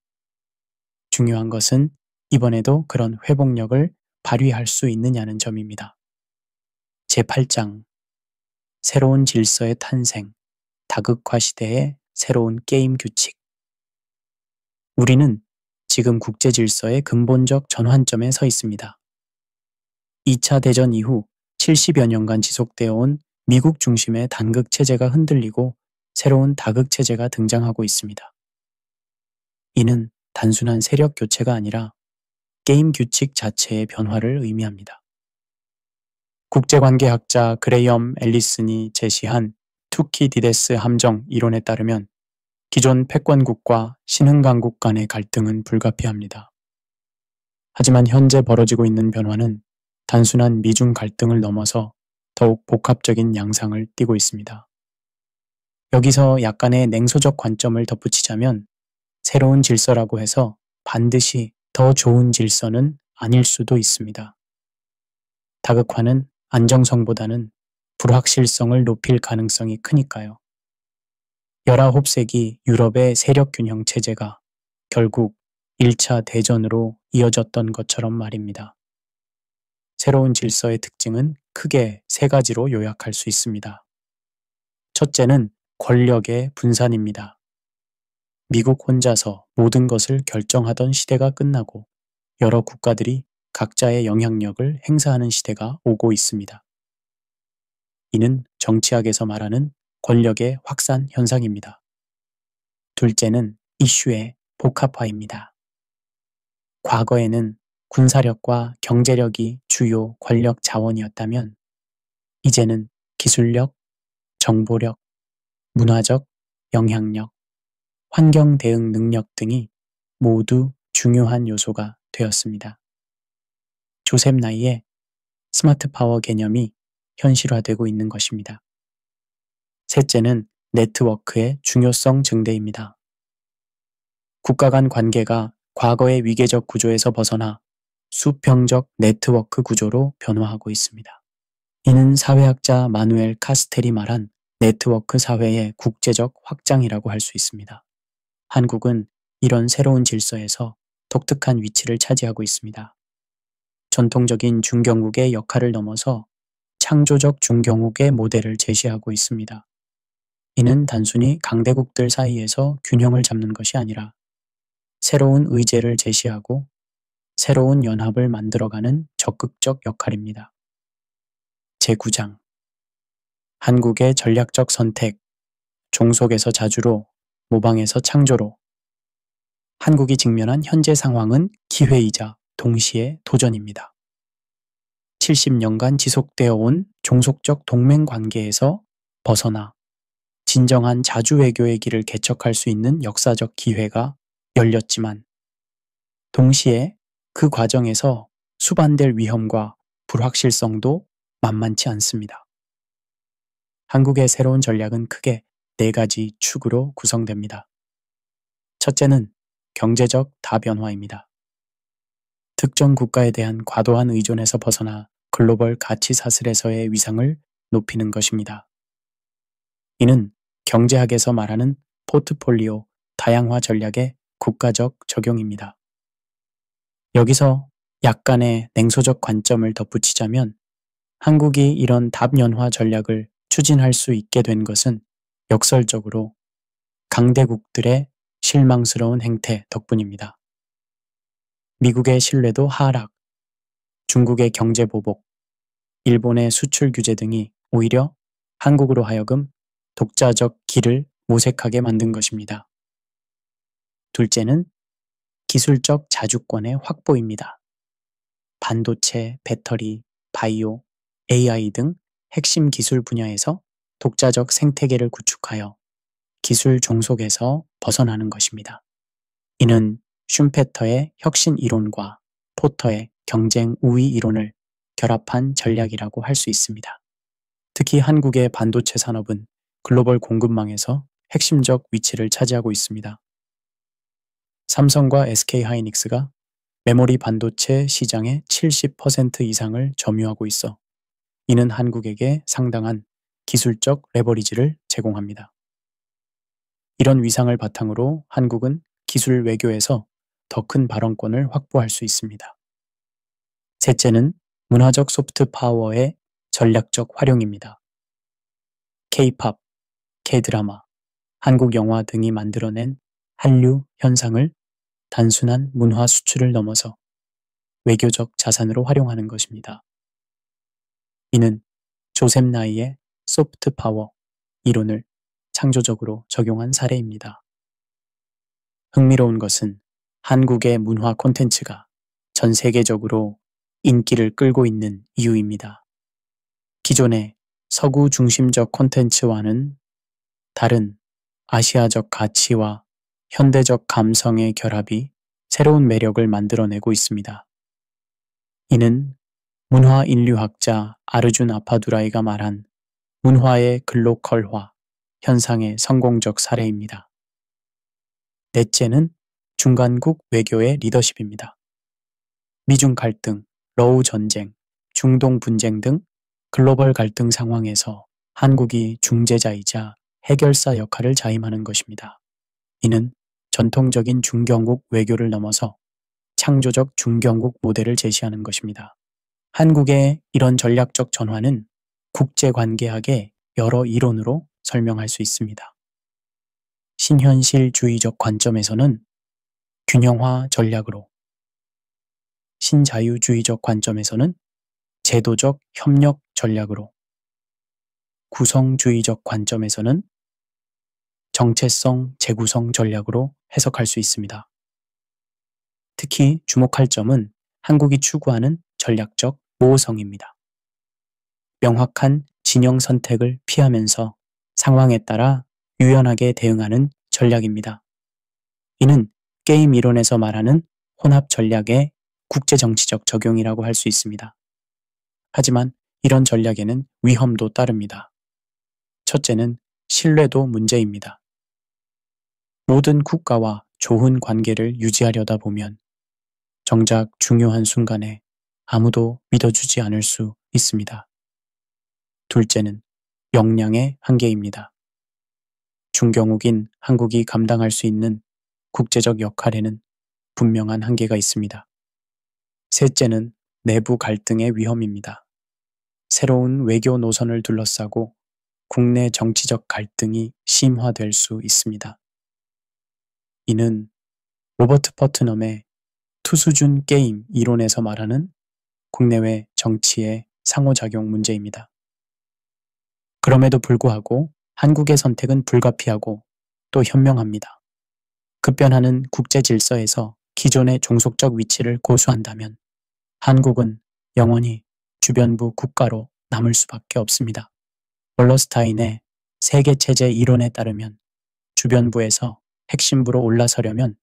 A: 중요한 것은 이번에도 그런 회복력을 발휘할 수 있느냐는 점입니다. 제8장 새로운 질서의 탄생, 다극화 시대의 새로운 게임 규칙. 우리는 지금 국제 질서의 근본적 전환점에 서 있습니다. 2차 대전 이후 70여 년간 지속되어 온 미국 중심의 단극 체제가 흔들리고 새로운 다극 체제가 등장하고 있습니다. 이는 단순한 세력 교체가 아니라 게임 규칙 자체의 변화를 의미합니다. 국제관계학자 그레이엄 앨리슨이 제시한 투키디데스 함정 이론에 따르면 기존 패권국과 신흥강국 간의 갈등은 불가피합니다. 하지만 현재 벌어지고 있는 변화는 단순한 미중 갈등을 넘어서 더욱 복합적인 양상을 띠고 있습니다. 여기서 약간의 냉소적 관점을 덧붙이자면 새로운 질서라고 해서 반드시 더 좋은 질서는 아닐 수도 있습니다. 다극화는 안정성보다는 불확실성을 높일 가능성이 크니까요. 19세기 유럽의 세력균형 체제가 결국 1차 대전으로 이어졌던 것처럼 말입니다. 새로운 질서의 특징은 크게 세 가지로 요약할 수 있습니다. 첫째는 권력의 분산입니다. 미국 혼자서 모든 것을 결정하던 시대가 끝나고 여러 국가들이 각자의 영향력을 행사하는 시대가 오고 있습니다. 이는 정치학에서 말하는 권력의 확산 현상입니다. 둘째는 이슈의 복합화입니다. 과거에는 군사력과 경제력이 주요 권력 자원이었다면 이제는 기술력, 정보력, 문화적 영향력, 환경 대응 능력 등이 모두 중요한 요소가 되었습니다. 조셉 나이의 스마트 파워 개념이 현실화되고 있는 것입니다. 셋째는 네트워크의 중요성 증대입니다. 국가 간 관계가 과거의 위계적 구조에서 벗어나 수평적 네트워크 구조로 변화하고 있습니다. 이는 사회학자 마누엘 카스텔이 말한 네트워크 사회의 국제적 확장이라고 할 수 있습니다. 한국은 이런 새로운 질서에서 독특한 위치를 차지하고 있습니다. 전통적인 중견국의 역할을 넘어서 창조적 중견국의 모델을 제시하고 있습니다. 이는 단순히 강대국들 사이에서 균형을 잡는 것이 아니라 새로운 의제를 제시하고 새로운 연합을 만들어가는 적극적 역할입니다. 제9장 한국의 전략적 선택, 종속에서 자주로, 모방에서 창조로. 한국이 직면한 현재 상황은 기회이자 동시에 도전입니다. 70년간 지속되어 온 종속적 동맹 관계에서 벗어나 진정한 자주 외교의 길을 개척할 수 있는 역사적 기회가 열렸지만 동시에 그 과정에서 수반될 위험과 불확실성도 만만치 않습니다. 한국의 새로운 전략은 크게 네 가지 축으로 구성됩니다. 첫째는 경제적 다변화입니다. 특정 국가에 대한 과도한 의존에서 벗어나 글로벌 가치 사슬에서의 위상을 높이는 것입니다. 이는 경제학에서 말하는 포트폴리오 다양화 전략의 국가적 적용입니다. 여기서 약간의 냉소적 관점을 덧붙이자면 한국이 이런 다변화 전략을 추진할 수 있게 된 것은 역설적으로 강대국들의 실망스러운 행태 덕분입니다. 미국의 신뢰도 하락, 중국의 경제 보복, 일본의 수출 규제 등이 오히려 한국으로 하여금 독자적 길을 모색하게 만든 것입니다. 둘째는 기술적 자주권의 확보입니다. 반도체, 배터리, 바이오, AI 등 핵심 기술 분야에서 독자적 생태계를 구축하여 기술 종속에서 벗어나는 것입니다. 이는 슌페터의 혁신 이론과 포터의 경쟁 우위 이론을 결합한 전략이라고 할 수 있습니다. 특히 한국의 반도체 산업은 글로벌 공급망에서 핵심적 위치를 차지하고 있습니다. 삼성과 SK하이닉스가 메모리 반도체 시장의 70% 이상을 점유하고 있어 이는 한국에게 상당한 기술적 레버리지를 제공합니다. 이런 위상을 바탕으로 한국은 기술 외교에서 더 큰 발언권을 확보할 수 있습니다. 셋째는 문화적 소프트 파워의 전략적 활용입니다. K-팝, K-드라마, 한국 영화 등이 만들어낸 한류 현상을 단순한 문화 수출을 넘어서 외교적 자산으로 활용하는 것입니다. 이는 조셉 나이의 소프트 파워 이론을 창조적으로 적용한 사례입니다. 흥미로운 것은 한국의 문화 콘텐츠가 전 세계적으로 인기를 끌고 있는 이유입니다. 기존의 서구 중심적 콘텐츠와는 다른 아시아적 가치와 현대적 감성의 결합이 새로운 매력을 만들어내고 있습니다. 이는 문화인류학자 아르준 아파두라이가 말한 문화의 글로컬화 현상의 성공적 사례입니다. 넷째는 중간국 외교의 리더십입니다. 미중 갈등, 러우 전쟁, 중동 분쟁 등 글로벌 갈등 상황에서 한국이 중재자이자 해결사 역할을 자임하는 것입니다. 이는 전통적인 중견국 외교를 넘어서 창조적 중견국 모델을 제시하는 것입니다. 한국의 이런 전략적 전환은 국제관계학의 여러 이론으로 설명할 수 있습니다. 신현실주의적 관점에서는 균형화 전략으로, 신자유주의적 관점에서는 제도적 협력 전략으로, 구성주의적 관점에서는 정체성 재구성 전략으로 해석할 수 있습니다. 특히 주목할 점은 한국이 추구하는 전략적 모호성입니다. 명확한 진영 선택을 피하면서 상황에 따라 유연하게 대응하는 전략입니다. 이는 게임 이론에서 말하는 혼합 전략의 국제정치적 적용이라고 할 수 있습니다. 하지만 이런 전략에는 위험도 따릅니다. 첫째는 신뢰도 문제입니다. 모든 국가와 좋은 관계를 유지하려다 보면 정작 중요한 순간에 아무도 믿어주지 않을 수 있습니다. 둘째는 역량의 한계입니다. 중견국인 한국이 감당할 수 있는 국제적 역할에는 분명한 한계가 있습니다. 셋째는 내부 갈등의 위험입니다. 새로운 외교 노선을 둘러싸고 국내 정치적 갈등이 심화될 수 있습니다. 이는 로버트 퍼트넘의 투수준 게임 이론에서 말하는 국내외 정치의 상호작용 문제입니다. 그럼에도 불구하고 한국의 선택은 불가피하고 또 현명합니다. 급변하는 국제 질서에서 기존의 종속적 위치를 고수한다면 한국은 영원히 주변부 국가로 남을 수밖에 없습니다. 월러스타인의 세계체제 이론에 따르면 주변부에서 핵심부로 올라서려면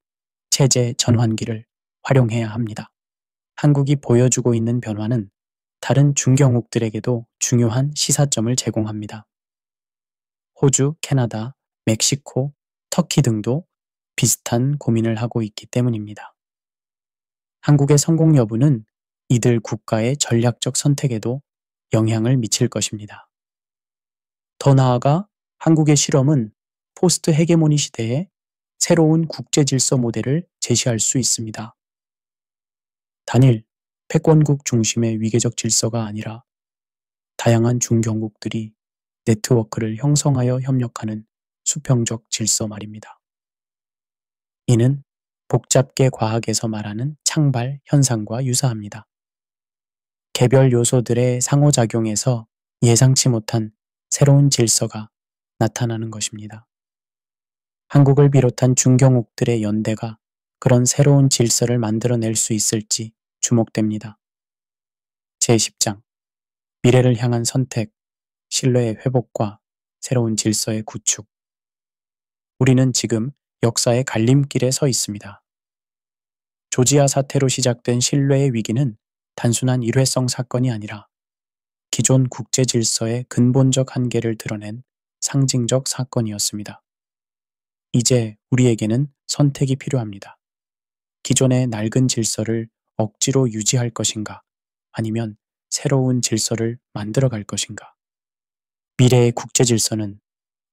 A: 체제 전환기를 활용해야 합니다. 한국이 보여주고 있는 변화는 다른 중견국들에게도 중요한 시사점을 제공합니다. 호주, 캐나다, 멕시코, 터키 등도 비슷한 고민을 하고 있기 때문입니다. 한국의 성공 여부는 이들 국가의 전략적 선택에도 영향을 미칠 것입니다. 더 나아가 한국의 실험은 포스트 헤게모니 시대에 새로운 국제 질서 모델을 제시할 수 있습니다. 단일, 패권국 중심의 위계적 질서가 아니라 다양한 중견국들이 네트워크를 형성하여 협력하는 수평적 질서 말입니다. 이는 복잡계 과학에서 말하는 창발 현상과 유사합니다. 개별 요소들의 상호작용에서 예상치 못한 새로운 질서가 나타나는 것입니다. 한국을 비롯한 중견국들의 연대가 그런 새로운 질서를 만들어낼 수 있을지 주목됩니다. 제10장 미래를 향한 선택, 신뢰의 회복과 새로운 질서의 구축. 우리는 지금 역사의 갈림길에 서 있습니다. 조지아 사태로 시작된 신뢰의 위기는 단순한 일회성 사건이 아니라 기존 국제 질서의 근본적 한계를 드러낸 상징적 사건이었습니다. 이제 우리에게는 선택이 필요합니다. 기존의 낡은 질서를 억지로 유지할 것인가, 아니면 새로운 질서를 만들어갈 것인가. 미래의 국제 질서는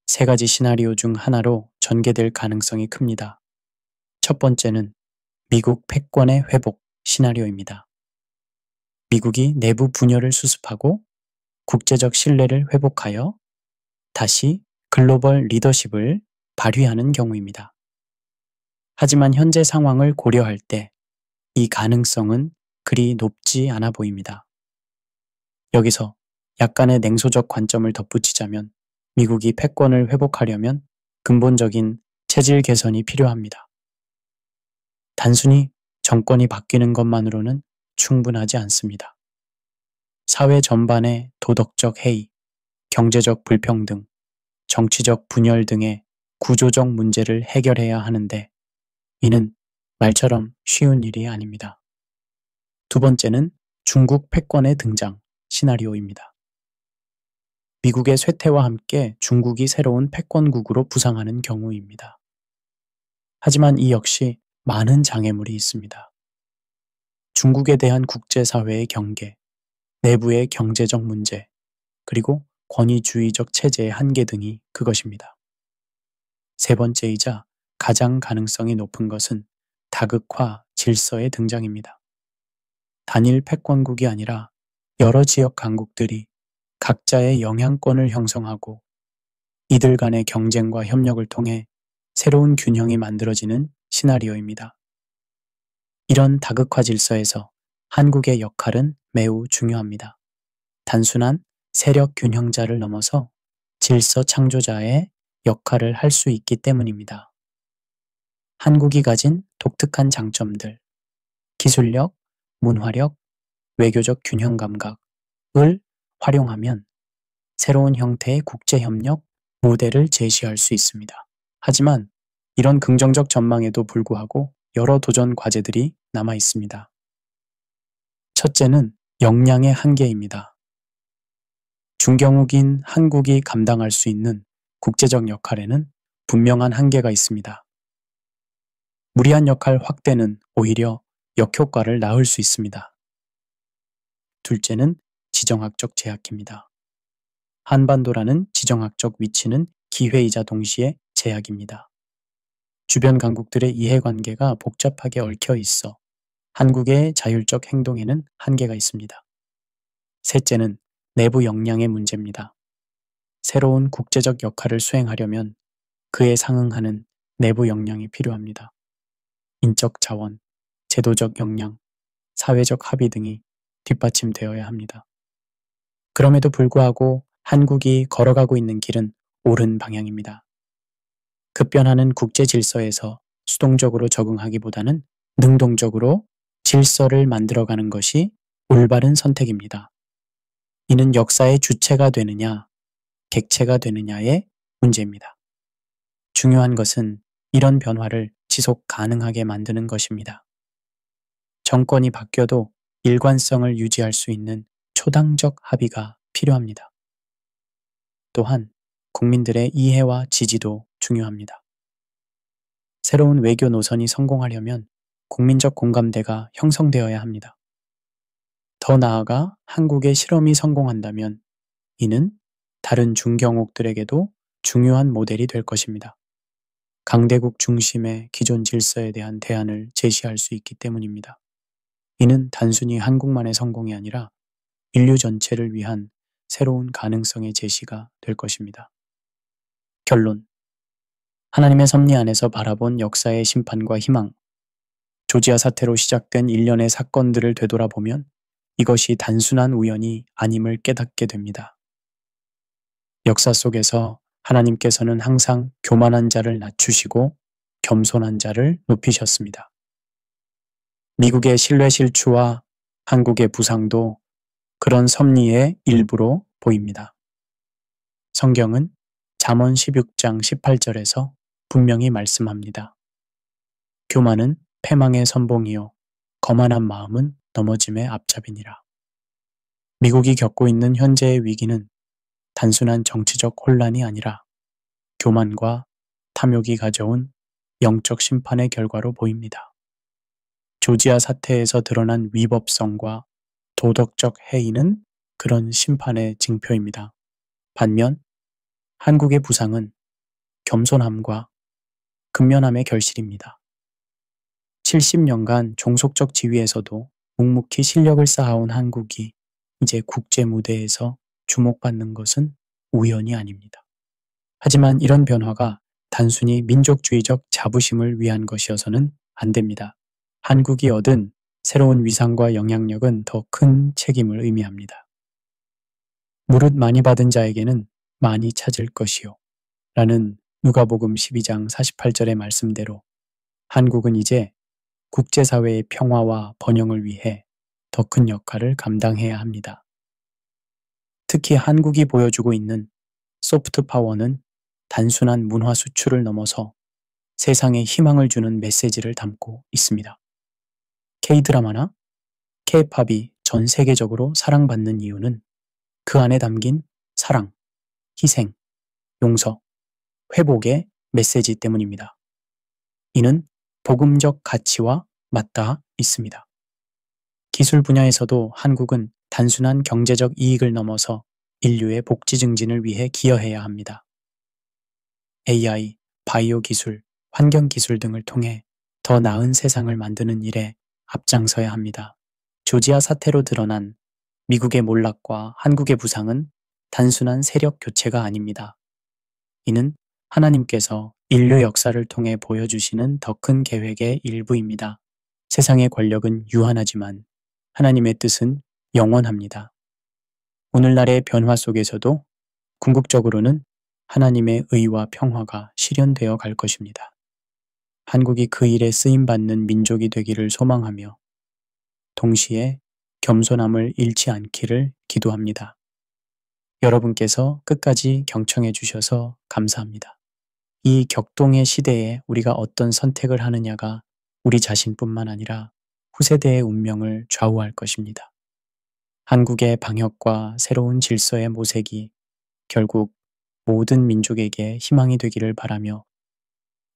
A: 세 가지 시나리오 중 하나로 전개될 가능성이 큽니다. 첫 번째는 미국 패권의 회복 시나리오입니다. 미국이 내부 분열을 수습하고 국제적 신뢰를 회복하여 다시 글로벌 리더십을 발휘하는 경우입니다. 하지만 현재 상황을 고려할 때 이 가능성은 그리 높지 않아 보입니다. 여기서 약간의 냉소적 관점을 덧붙이자면 미국이 패권을 회복하려면 근본적인 체질 개선이 필요합니다. 단순히 정권이 바뀌는 것만으로는 충분하지 않습니다. 사회 전반의 도덕적 해이, 경제적 불평등, 정치적 분열 등의 구조적 문제를 해결해야 하는데 이는 말처럼 쉬운 일이 아닙니다. 두 번째는 중국 패권의 등장 시나리오입니다. 미국의 쇠퇴와 함께 중국이 새로운 패권국으로 부상하는 경우입니다. 하지만 이 역시 많은 장애물이 있습니다. 중국에 대한 국제사회의 경계, 내부의 경제적 문제, 그리고 권위주의적 체제의 한계 등이 그것입니다. 세 번째이자 가장 가능성이 높은 것은 다극화 질서의 등장입니다. 단일 패권국이 아니라 여러 지역 강국들이 각자의 영향권을 형성하고 이들 간의 경쟁과 협력을 통해 새로운 균형이 만들어지는 시나리오입니다. 이런 다극화 질서에서 한국의 역할은 매우 중요합니다. 단순한 세력 균형자를 넘어서 질서 창조자의 역할을 할 수 있기 때문입니다. 한국이 가진 독특한 장점들, 기술력, 문화력, 외교적 균형 감각을 활용하면 새로운 형태의 국제협력 모델을 제시할 수 있습니다. 하지만 이런 긍정적 전망에도 불구하고 여러 도전 과제들이 남아 있습니다. 첫째는 역량의 한계입니다. 중경국인 한국이 감당할 수 있는 국제적 역할에는 분명한 한계가 있습니다. 무리한 역할 확대는 오히려 역효과를 낳을 수 있습니다. 둘째는 지정학적 제약입니다. 한반도라는 지정학적 위치는 기회이자 동시에 제약입니다. 주변 강국들의 이해관계가 복잡하게 얽혀 있어 한국의 자율적 행동에는 한계가 있습니다. 셋째는 내부 역량의 문제입니다. 새로운 국제적 역할을 수행하려면 그에 상응하는 내부 역량이 필요합니다. 인적 자원, 제도적 역량, 사회적 합의 등이 뒷받침되어야 합니다. 그럼에도 불구하고 한국이 걸어가고 있는 길은 옳은 방향입니다. 급변하는 국제 질서에서 수동적으로 적응하기보다는 능동적으로 질서를 만들어가는 것이 올바른 선택입니다. 이는 역사의 주체가 되느냐, 객체가 되느냐의 문제입니다. 중요한 것은 이런 변화를 지속 가능하게 만드는 것입니다. 정권이 바뀌어도 일관성을 유지할 수 있는 초당적 합의가 필요합니다. 또한 국민들의 이해와 지지도 중요합니다. 새로운 외교 노선이 성공하려면 국민적 공감대가 형성되어야 합니다. 더 나아가 한국의 실험이 성공한다면 이는 다른 중경국들에게도 중요한 모델이 될 것입니다. 강대국 중심의 기존 질서에 대한 대안을 제시할 수 있기 때문입니다. 이는 단순히 한국만의 성공이 아니라 인류 전체를 위한 새로운 가능성의 제시가 될 것입니다. 결론. 하나님의 섭리 안에서 바라본 역사의 심판과 희망. 조지아 사태로 시작된 일련의 사건들을 되돌아보면 이것이 단순한 우연이 아님을 깨닫게 됩니다. 역사 속에서 하나님께서는 항상 교만한 자를 낮추시고 겸손한 자를 높이셨습니다. 미국의 신뢰 실추와 한국의 부상도 그런 섭리의 일부로 보입니다. 성경은 잠언 16장 18절에서 분명히 말씀합니다. 교만은 패망의 선봉이요 거만한 마음은 넘어짐의 앞잡이니라. 미국이 겪고 있는 현재의 위기는 단순한 정치적 혼란이 아니라 교만과 탐욕이 가져온 영적 심판의 결과로 보입니다. 조지아 사태에서 드러난 위법성과 도덕적 해이는 그런 심판의 징표입니다. 반면 한국의 부상은 겸손함과 근면함의 결실입니다. 70년간 종속적 지위에서도 묵묵히 실력을 쌓아온 한국이 이제 국제 무대에서 주목받는 것은 우연이 아닙니다. 하지만 이런 변화가 단순히 민족주의적 자부심을 위한 것이어서는 안 됩니다. 한국이 얻은 새로운 위상과 영향력은 더 큰 책임을 의미합니다. 무릇 많이 받은 자에게는 많이 찾을 것이요 라는 누가복음 12장 48절의 말씀대로 한국은 이제 국제사회의 평화와 번영을 위해 더 큰 역할을 감당해야 합니다. 특히 한국이 보여주고 있는 소프트 파워는 단순한 문화 수출을 넘어서 세상에 희망을 주는 메시지를 담고 있습니다. K-드라마나 K-팝이 전 세계적으로 사랑받는 이유는 그 안에 담긴 사랑, 희생, 용서, 회복의 메시지 때문입니다. 이는 복음적 가치와 맞닿아 있습니다. 기술 분야에서도 한국은 단순한 경제적 이익을 넘어서 인류의 복지 증진을 위해 기여해야 합니다. AI, 바이오 기술, 환경 기술 등을 통해 더 나은 세상을 만드는 일에 앞장서야 합니다. 조지아 사태로 드러난 미국의 몰락과 한국의 부상은 단순한 세력 교체가 아닙니다. 이는 하나님께서 인류 역사를 통해 보여주시는 더 큰 계획의 일부입니다. 세상의 권력은 유한하지만 하나님의 뜻은 영원합니다. 오늘날의 변화 속에서도 궁극적으로는 하나님의 의와 평화가 실현되어 갈 것입니다. 한국이 그 일에 쓰임받는 민족이 되기를 소망하며 동시에 겸손함을 잃지 않기를 기도합니다. 여러분께서 끝까지 경청해 주셔서 감사합니다. 이 격동의 시대에 우리가 어떤 선택을 하느냐가 우리 자신뿐만 아니라 후세대의 운명을 좌우할 것입니다. 한국의 방역과 새로운 질서의 모색이 결국 모든 민족에게 희망이 되기를 바라며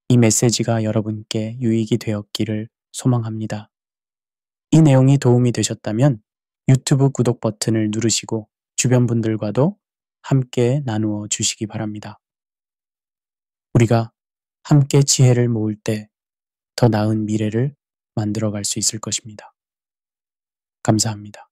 A: 이 메시지가 여러분께 유익이 되었기를 소망합니다. 이 내용이 도움이 되셨다면 유튜브 구독 버튼을 누르시고 주변 분들과도 함께 나누어 주시기 바랍니다. 우리가 함께 지혜를 모을 때 더 나은 미래를 만들어 갈 수 있을 것입니다. 감사합니다.